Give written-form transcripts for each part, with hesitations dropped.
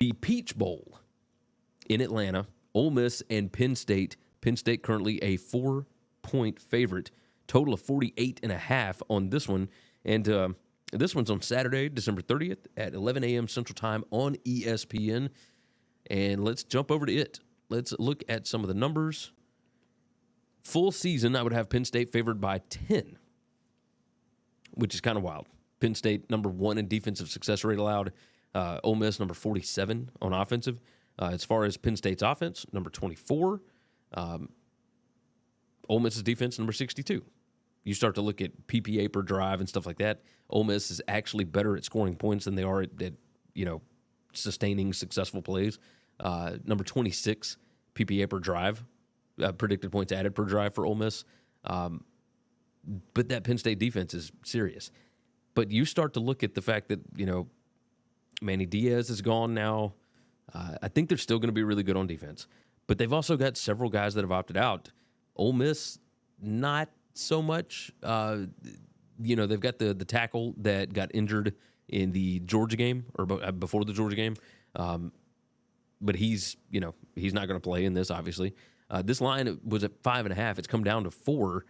The Peach Bowl in Atlanta, Ole Miss and Penn State. Penn State currently a 4-point favorite, total of 48.5 on this one. And this one's on Saturday, December 30th at 11 a.m. Central Time on ESPN. And let's jump over to it. Let's look at some of the numbers. Full season, I would have Penn State favored by 10, which is kind of wild. Penn State, number 1 in defensive success rate allowed. Ole Miss, number 47 on offensive. As far as Penn State's offense, number 24. Ole Miss's defense, number 62. You start to look at PPA per drive and stuff like that. Ole Miss is actually better at scoring points than they are at sustaining successful plays. Number 26 PPA per drive, predicted points added per drive for Ole Miss. But that Penn State defense is serious. But you start to look at the fact that, Manny Diaz is gone now. I think they're still going to be really good on defense. But they've also got several guys that have opted out. Ole Miss, not so much. They've got the tackle that got injured in the Georgia game or before the Georgia game. But he's not going to play in this, obviously. This line was at 5.5. It's come down to 4.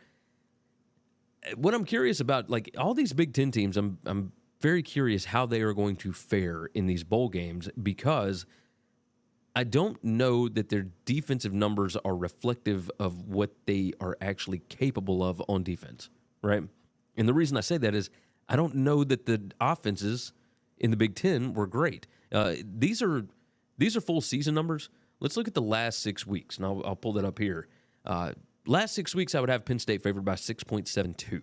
What I'm curious about, like all these Big Ten teams, I'm very curious how they are going to fare in these bowl games because I don't know that their defensive numbers are reflective of what they are actually capable of on defense, right? And the reason I say that is I don't know that the offenses in the Big Ten were great. These are full season numbers. Let's look at the last 6 weeks, and I'll pull that up here. Last 6 weeks, I would have Penn State favored by 6.72.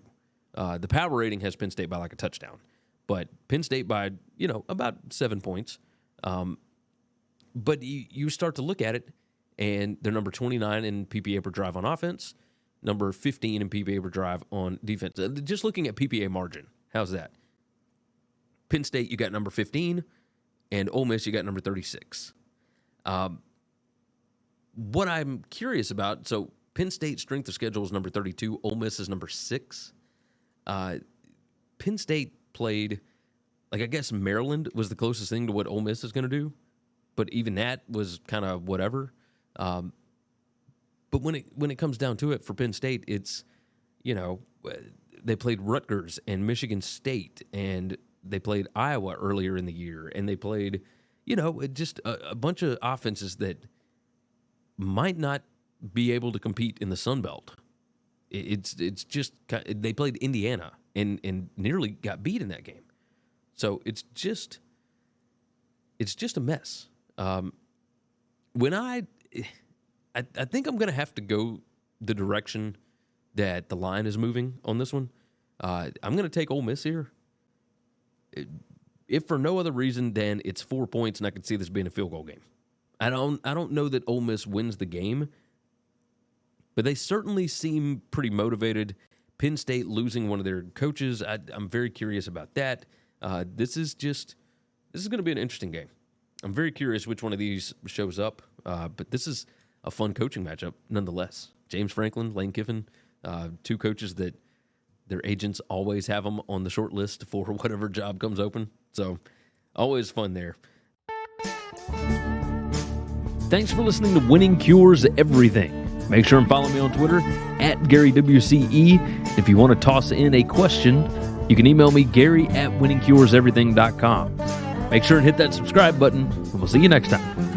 The power rating has Penn State by like a touchdown, but Penn State by, about 7 points. But you start to look at it, and they're number 29 in PPA per drive on offense, number 15 in PPA per drive on defense. Just looking at PPA margin, how's that? Penn State, you got number 15, and Ole Miss, you got number 36. What I'm curious about, so Penn State's strength of schedule is number 32. Ole Miss is number 6. Penn State played, I guess Maryland was the closest thing to what Ole Miss is going to do, but even that was kind of whatever. But when it comes down to it for Penn State, it's, they played Rutgers and Michigan State, and they played Iowa earlier in the year, and they played, just a bunch of offenses that might not be able to compete in the Sun Belt. It's just they played Indiana and nearly got beat in that game. So it's just a mess. When I think I'm going to have to go the direction that the line is moving on this one. I'm going to take Ole Miss here. If for no other reason than it's 4 points, and I could see this being a field goal game. I don't know that Ole Miss wins the game, but they certainly seem pretty motivated. Penn State losing one of their coaches, I'm very curious about that. This is going to be an interesting game. I'm very curious which one of these shows up, but this is a fun coaching matchup nonetheless. James Franklin, Lane Kiffin, two coaches that their agents always have them on the short list for whatever job comes open. So always fun there. Thanks for listening to Winning Cures Everything. Make sure and follow me on Twitter @GaryWCE. If you want to toss in a question, you can email me Gary@winningcureseverything.com. Make sure and hit that subscribe button, and we'll see you next time.